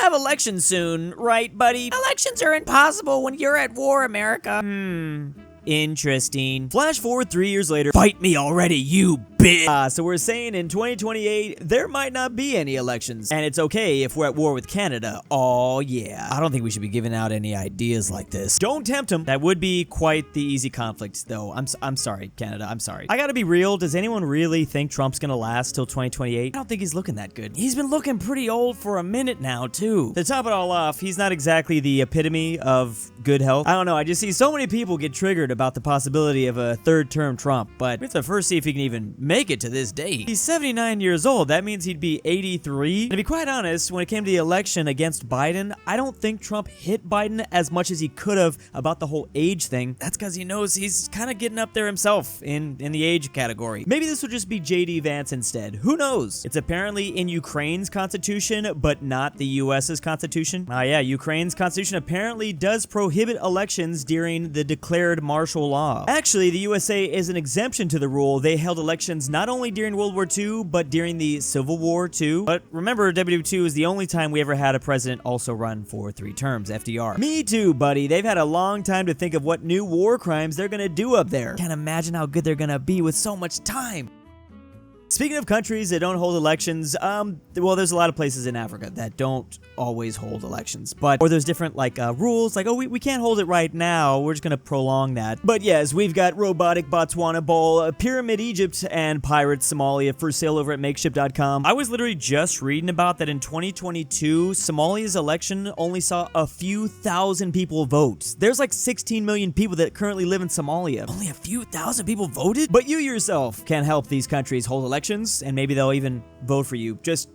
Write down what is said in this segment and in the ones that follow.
have elections soon, right, buddy? Elections are impossible when you're at war, America. Interesting. Flash forward 3 years later. Fight me already, you bitch. So we're saying in 2028, there might not be any elections. And it's okay if we're at war with Canada. Oh, yeah. I don't think we should be giving out any ideas like this. Don't tempt them. That would be quite the easy conflict, though. I'm sorry, Canada. I'm sorry. I gotta be real. Does anyone really think Trump's gonna last till 2028? I don't think he's looking that good. He's been looking pretty old for a minute now, too. To top it all off, he's not exactly the epitome of good health. I don't know. I just see so many people get triggered about the possibility of a third-term Trump, but we have to first see if he can even make it to this date. He's 79 years old. That means he'd be 83. And to be quite honest, when it came to the election against Biden, I don't think Trump hit Biden as much as he could have about the whole age thing. That's because he knows he's kind of getting up there himself in the age category. Maybe this will just be JD Vance instead. Who knows? It's apparently in Ukraine's constitution, but not the US's constitution. Yeah, Ukraine's constitution apparently does prohibit elections during the declared martial law. Actually, the USA is an exemption to the rule. They held elections not only during World War II, but during the Civil War too. But remember, WW2 is the only time we ever had a president also run for 3 terms, FDR. Me too, buddy. They've had a long time to think of what new war crimes they're gonna do up there. Can't imagine how good they're gonna be with so much time. Speaking of countries that don't hold elections, well, there's a lot of places in Africa that don't always hold elections, or there's different, rules, like, oh, we can't hold it right now, we're just gonna prolong that. But yes, we've got robotic Botswana Bowl, Pyramid Egypt, and Pirate Somalia for sale over at makeshift.com. I was literally just reading about that in 2022, Somalia's election only saw a few thousand people vote. There's like 16 million people that currently live in Somalia. Only a few thousand people voted? But you yourself can help these countries hold elections, and maybe they'll even vote for you. Just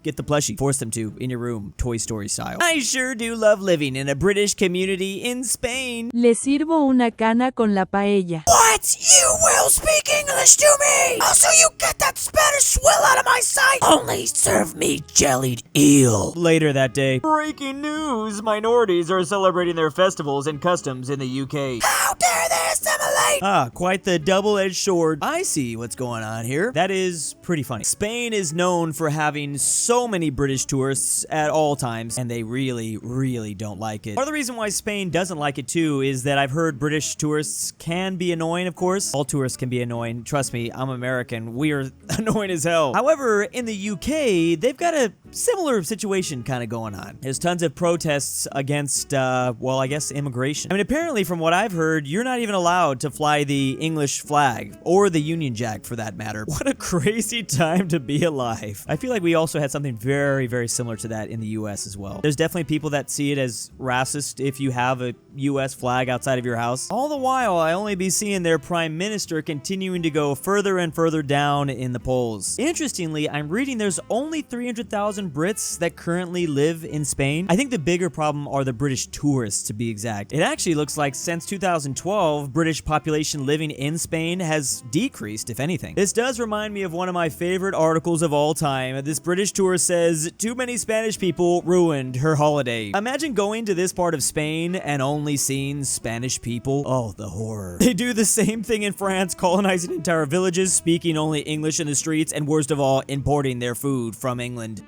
get the plushie. Force them to, in your room, Toy Story style. I sure do love living in a British community in Spain. Le sirvo una cana con la paella. What? You will speak English to me? Also, you get that Spanish swill out of my sight? Only serve me jellied eel. Later that day. Breaking news! Minorities are celebrating their festivals and customs in the UK. How dare they assimilate? Quite the double-edged sword. I see what's going on here. That is pretty funny. Spain is known for having so many British tourists at all times, and they really, really don't like it. Part of the reason why Spain doesn't like it too is that I've heard British tourists can be annoying, of course. All tourists can be annoying. Trust me, I'm American. We are annoying as hell. However, in the UK, they've got a similar situation kind of going on. There's tons of protests against, well, I guess immigration. I mean, apparently from what I've heard, you're not even allowed to fly the English flag, or the Union Jack for that matter. What a crazy time to be alive. I feel like we also had something very, very similar to that in the US as well. There's definitely people that see it as racist if you have a US flag outside of your house. All the while, I only be seeing their prime minister continuing to go further and further down in the polls. Interestingly, I'm reading there's only 300,000 Brits that currently live in Spain. I think the bigger problem are the British tourists, to be exact. It actually looks like since 2012, British population living in Spain has decreased, if anything. This does remind me of one of my favorite articles of all time. This British tourist says, too many Spanish people ruined her holiday. Imagine going to this part of Spain and only seeing Spanish people. Oh, the horror. They do the same thing in France, colonizing entire villages, speaking only English in the streets, and worst of all, importing their food from England.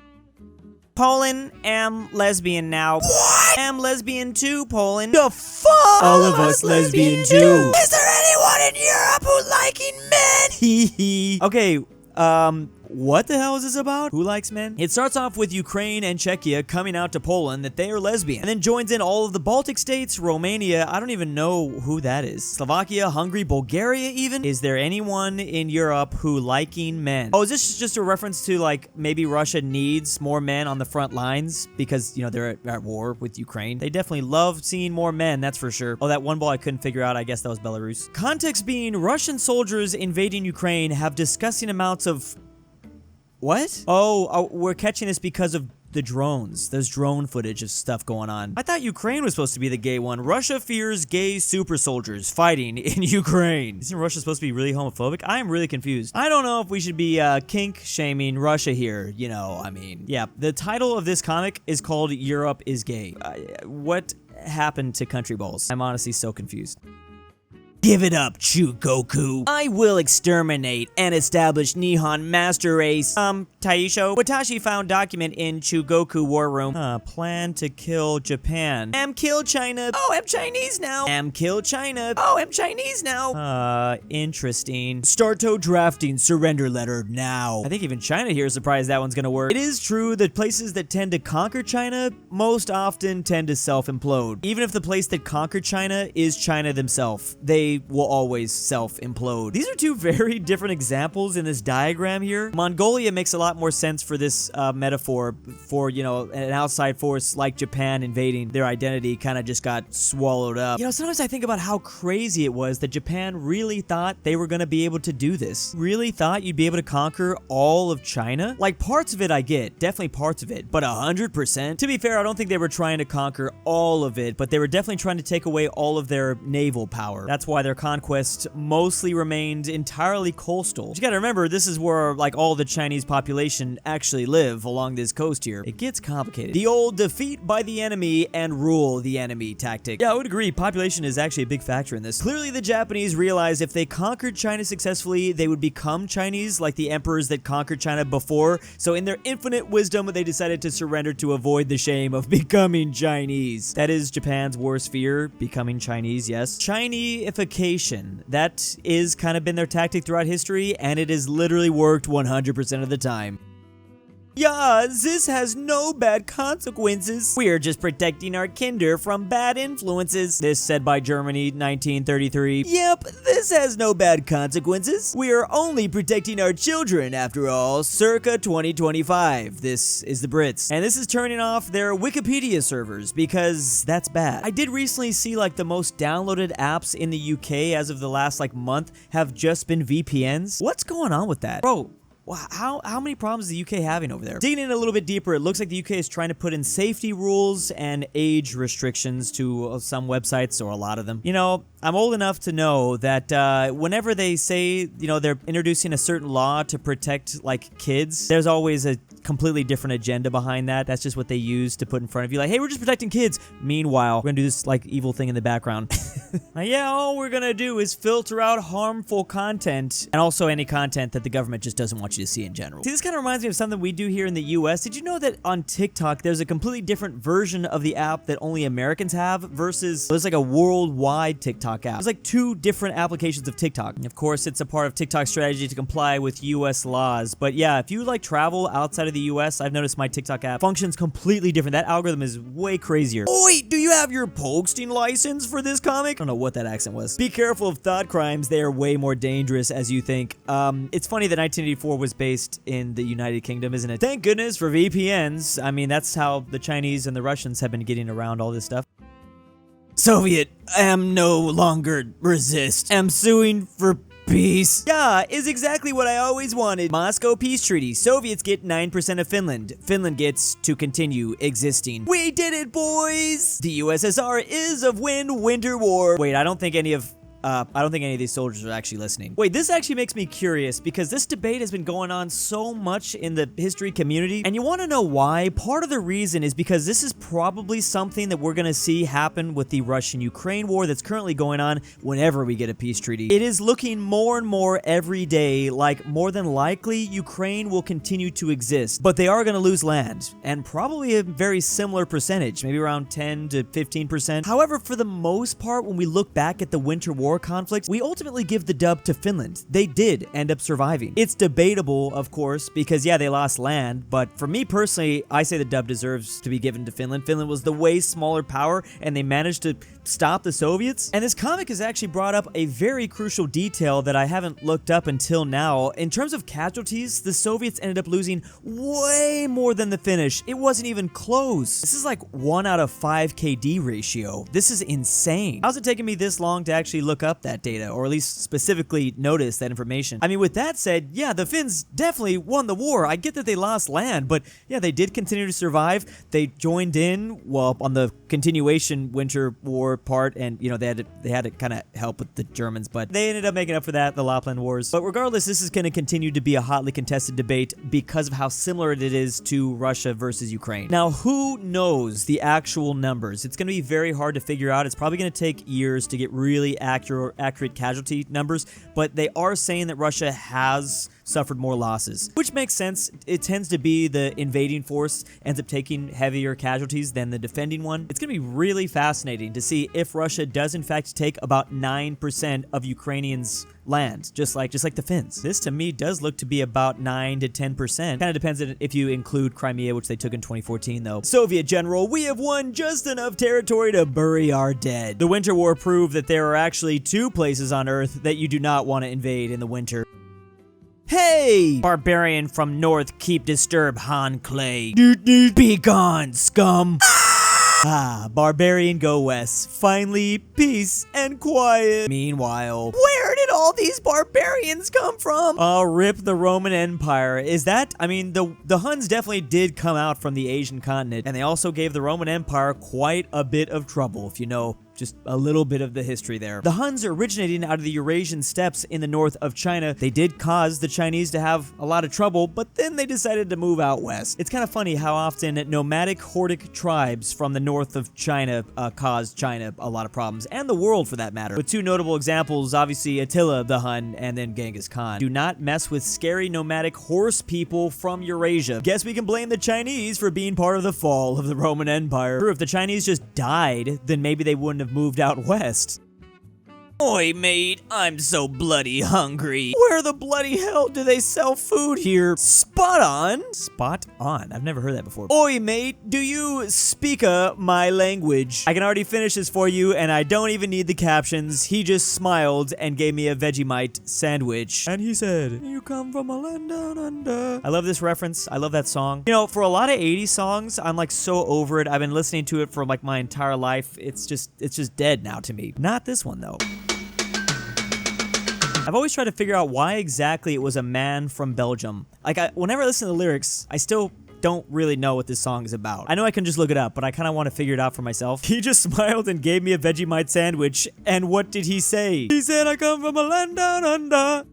Poland, am lesbian now. What? Am lesbian too, Poland. The fuck? All of us lesbian too. Is there anyone in Europe who liking men? Hee Okay, what the hell is this about? Who likes men? It starts off with Ukraine and Czechia coming out to Poland that they are lesbian, and then joins in all of the Baltic states, Romania, I don't even know who that is, Slovakia, Hungary, Bulgaria even? Is there anyone in Europe who liking men? Oh, is this just a reference to, like, maybe Russia needs more men on the front lines because, you know, they're at war with Ukraine? They definitely love seeing more men, that's for sure. Oh, that one ball I couldn't figure out, I guess that was Belarus. Context being, Russian soldiers invading Ukraine have disgusting amounts of... What? Oh, we're catching this because of the drones. There's drone footage of stuff going on. I thought Ukraine was supposed to be the gay one. Russia fears gay super soldiers fighting in Ukraine. Isn't Russia supposed to be really homophobic? I am really confused. I don't know if we should be kink shaming Russia here. You know, I mean, yeah. The title of this comic is called Europe is Gay. What happened to Countryballs? I'm honestly so confused. Give it up, Chugoku. I will exterminate and establish Nihon Master Race. Taisho. Watashi found document in Chugoku War Room. Plan to kill Japan. Am kill China. Oh, I'm Chinese now. Am kill China. Oh, I'm Chinese now. Interesting. Starto drafting surrender letter now. I think even China here is surprised that one's gonna work. It is true that places that tend to conquer China most often tend to self-implode. Even if the place that conquered China is China themselves, they will always self-implode. These are two very different examples in this diagram here. Mongolia makes a lot more sense for this metaphor for, you know, an outside force like Japan invading. Their identity kind of just got swallowed up. You know, sometimes I think about how crazy it was that Japan really thought they were going to be able to do this. Really thought you'd be able to conquer all of China? Like, parts of it I get, definitely parts of it, but 100%? To be fair, I don't think they were trying to conquer all of it, but they were definitely trying to take away all of their naval power. That's why their conquest mostly remained entirely coastal. But you gotta remember, this is where, like, all the Chinese population actually live along this coast here. It gets complicated. The old defeat by the enemy and rule the enemy tactic. Yeah, I would agree, population is actually a big factor in this. Clearly, the Japanese realized if they conquered China successfully, they would become Chinese, like the emperors that conquered China before. So in their infinite wisdom, they decided to surrender to avoid the shame of becoming Chinese. That is Japan's worst fear, becoming Chinese, yes. Chinese-ification. That is kind of been their tactic throughout history, and it has literally worked 100% of the time. Yeah, this has no bad consequences. We're just protecting our kinder from bad influences. This said by Germany, 1933. Yep, this has no bad consequences. We are only protecting our children, after all, circa 2025. This is the Brits. And this is turning off their Wikipedia servers, because that's bad. I did recently see, like, the most downloaded apps in the UK as of the last, like, month have just been VPNs. What's going on with that? Bro, how many problems is the UK having over there? Digging in a little bit deeper, it looks like the UK is trying to put in safety rules and age restrictions to some websites, or a lot of them. You know, I'm old enough to know that whenever they say, you know, they're introducing a certain law to protect, like, kids, there's always a completely different agenda behind that. That's just what they use to put in front of you, like, hey, we're just protecting kids. Meanwhile, we're gonna do this, like, evil thing in the background. Yeah, all we're gonna do is filter out harmful content, and also any content that the government just doesn't want you to see in general. See, this kind of reminds me of something we do here in the US. Did you know that on TikTok, there's a completely different version of the app that only Americans have versus there's like a worldwide TikTok app? There's like two different applications of TikTok. And of course, it's a part of TikTok's strategy to comply with US laws. But yeah, if you like travel outside of the US, I've noticed my TikTok app functions completely different. That algorithm is way crazier. Oh wait, do you have your posting license for this comic? I don't know what that accent was. Be careful of thought crimes. They are way more dangerous as you think. It's funny that 1984 was based in the United Kingdom, isn't it? Thank goodness for VPNs. I mean, that's how the Chinese and the Russians have been getting around all this stuff. Soviet, am no longer resist. Am suing for peace. Yeah, is exactly what I always wanted. Moscow Peace Treaty. Soviets get 9% of Finland. Finland gets to continue existing. We did it, boys! The USSR is of winter war. Wait, I don't think any of these soldiers are actually listening. Wait, this actually makes me curious because this debate has been going on so much in the history community. And you want to know why? Part of the reason is because this is probably something that we're going to see happen with the Russian-Ukraine war that's currently going on whenever we get a peace treaty. It is looking more and more every day like more than likely Ukraine will continue to exist, but they are going to lose land, and probably a very similar percentage, maybe around 10 to 15%. However, for the most part, when we look back at the Winter War conflict, we ultimately give the dub to Finland. They did end up surviving. It's debatable, of course, because yeah, they lost land, but for me personally, I say the dub deserves to be given to Finland. Finland was the way smaller power, and they managed to stop the Soviets. And this comic has actually brought up a very crucial detail that I haven't looked up until now. In terms of casualties, the Soviets ended up losing way more than the Finnish. It wasn't even close. This is like 1 out of 5 KD ratio. This is insane. How's it taking me this long to actually look up that data, or at least specifically notice that information? I mean, with that said, yeah, the Finns definitely won the war. I get that they lost land, but yeah, they did continue to survive. They joined in, well, on the continuation Winter War part, and you know, they had to kind of help with the Germans, but they ended up making up for that, the Lapland Wars. But regardless, this is going to continue to be a hotly contested debate because of how similar it is to Russia versus Ukraine. Now, who knows the actual numbers? It's going to be very hard to figure out. It's probably going to take years to get really accurate accurate casualty numbers, but they are saying that Russia has suffered more losses, which makes sense. It tends to be the invading force ends up taking heavier casualties than the defending one. It's going to be really fascinating to see if Russia does in fact take about 9% of Ukrainians' land, just like the Finns. This to me does look to be about 9 to 10%. Kind of depends on if you include Crimea, which they took in 2014 though. Soviet general, we have won just enough territory to bury our dead. The Winter War proved that there are actually 2 places on Earth that you do not want to invade in the winter. Hey! Barbarian from north, keep disturb Han Clay. Be gone, scum! Barbarian go west. Finally, peace and quiet. Meanwhile, where did all these barbarians come from? Rip the Roman Empire. Is that, I mean, the Huns definitely did come out from the Asian continent, and they also gave the Roman Empire quite a bit of trouble, if you know just a little bit of the history there. The Huns originating out of the Eurasian steppes in the north of China. They did cause the Chinese to have a lot of trouble, but then they decided to move out west. It's kind of funny how often nomadic hordic tribes from the north of China caused China a lot of problems, and the world for that matter. With 2 notable examples, obviously Attila the Hun and then Genghis Khan. Do not mess with scary nomadic horse people from Eurasia. Guess we can blame the Chinese for being part of the fall of the Roman Empire. Sure, if the Chinese just died, then maybe they wouldn't have moved out west. Oi, mate, I'm so bloody hungry. Where the bloody hell do they sell food here? Spot on? Spot on? I've never heard that before. Oi, mate, do you speak my language? I can already finish this for you, and I don't even need the captions. He just smiled and gave me a Vegemite sandwich. And he said, you come from a land down under. I love this reference. I love that song. You know, for a lot of 80s songs, I'm like so over it. I've been listening to it for like my entire life. It's just dead now to me. Not this one, though. I've always tried to figure out why exactly it was a man from Belgium. Like, whenever I listen to the lyrics, I still don't really know what this song is about. I know I can just look it up, but I kind of want to figure it out for myself. He just smiled and gave me a Vegemite sandwich, and what did he say? He said, I come from a land down under.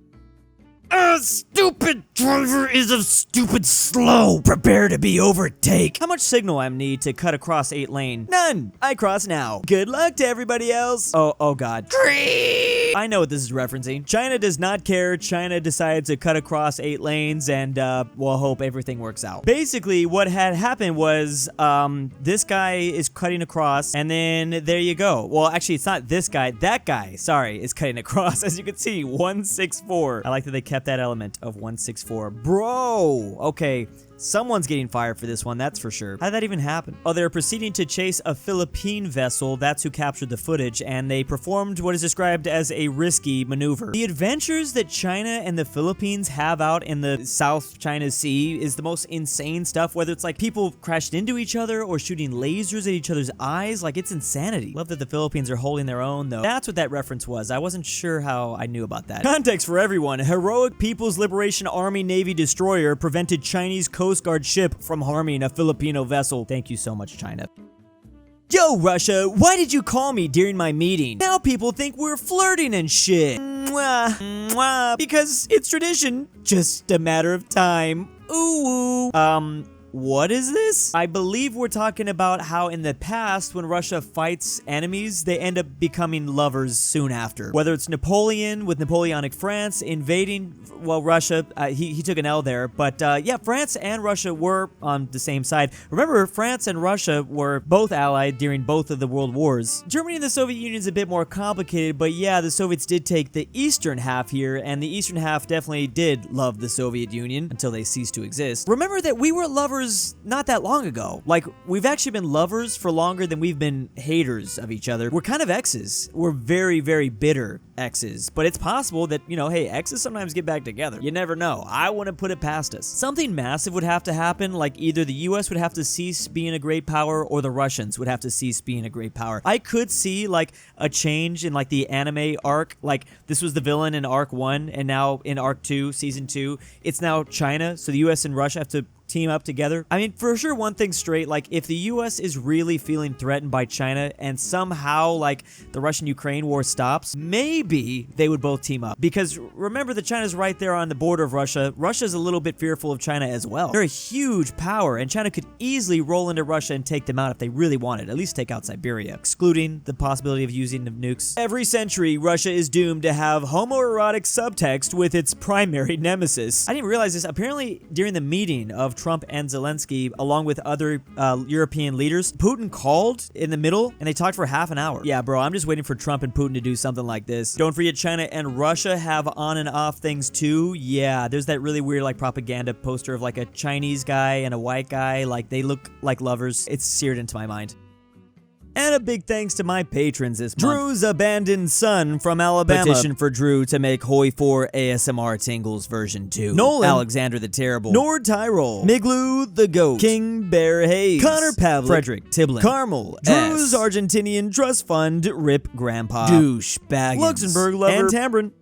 A stupid driver is a stupid slow. Prepare to be overtake. How much signal I need to cut across 8 lane? None. I cross now. Good luck to everybody else. Oh god. I know what this is referencing. China does not care. China decided to cut across 8 lanes and, we'll hope everything works out. Basically, what had happened was, this guy is cutting across, and then there you go. Well, actually, it's not this guy. That guy, sorry, is cutting across. As you can see, 164. I like that they kept that element of 164. Bro! Okay. Someone's getting fired for this one, that's for sure. How did that even happen? Oh, they're proceeding to chase a Philippine vessel. That's who captured the footage, and they performed what is described as a risky maneuver. The adventures that China and the Philippines have out in the South China Sea is the most insane stuff, whether it's like people crashed into each other or shooting lasers at each other's eyes. Like, it's insanity. Love that the Philippines are holding their own, though. That's what that reference was. I wasn't sure how I knew about that. Context for everyone. Heroic People's Liberation Army Navy destroyer prevented Chinese Coast Guard ship from harming a Filipino vessel. Thank you so much, China. Yo, Russia, why did you call me during my meeting? Now people think we're flirting and shit. Mwah, mwah, because it's tradition. Just a matter of time. Ooh. What is this? I believe we're talking about how in the past, when Russia fights enemies, they end up becoming lovers soon after. Whether it's Napoleon with Napoleonic France invading, well, Russia, he took an L there, but yeah, France and Russia were on the same side. Remember, France and Russia were both allied during both of the world wars. Germany and the Soviet Union is a bit more complicated, but yeah, the Soviets did take the eastern half here, and the eastern half definitely did love the Soviet Union until they ceased to exist. Remember that we were lovers not that long ago. Like, we've actually been lovers for longer than we've been haters of each other. We're kind of exes. We're very, very bitter exes. But it's possible that, you know, hey, exes sometimes get back together. You never know. I wouldn't put it past us. Something massive would have to happen, like either the US would have to cease being a great power or the Russians would have to cease being a great power. I could see, like, a change in, like, the anime arc. Like, this was the villain in Arc 1, and now in Arc 2, Season 2, it's now China, so the US and Russia have to team up together. I mean, for sure, one thing straight, like, if the US is really feeling threatened by China and somehow, like, the Russian-Ukraine war stops, maybe they would both team up. Because remember that China's right there on the border of Russia. Russia's a little bit fearful of China as well. They're a huge power, and China could easily roll into Russia and take them out if they really wanted, at least take out Siberia, excluding the possibility of using the nukes. Every century, Russia is doomed to have homoerotic subtext with its primary nemesis. I didn't realize this. Apparently, during the meeting of Trump and Zelensky, along with other European leaders, Putin called in the middle, and they talked for half an hour. Yeah, bro, I'm just waiting for Trump and Putin to do something like this. Don't forget, China and Russia have on and off things too. Yeah, there's that really weird, like, propaganda poster of, like, a Chinese guy and a white guy. Like, they look like lovers. It's seared into my mind. And a big thanks to my patrons this month. Drew's abandoned son from Alabama. Petition for Drew to make Hoi 4 ASMR Tingles version 2. Nolan. Alexander the Terrible. Nord Tyrol. Miglu the Goat. King Bear Hayes. Connor Pavlik. Frederick Tiblin. Carmel. Drew's Argentinian Trust Fund. Rip Grandpa. Douche Baggins. Luxembourg Lover. And Tambrin.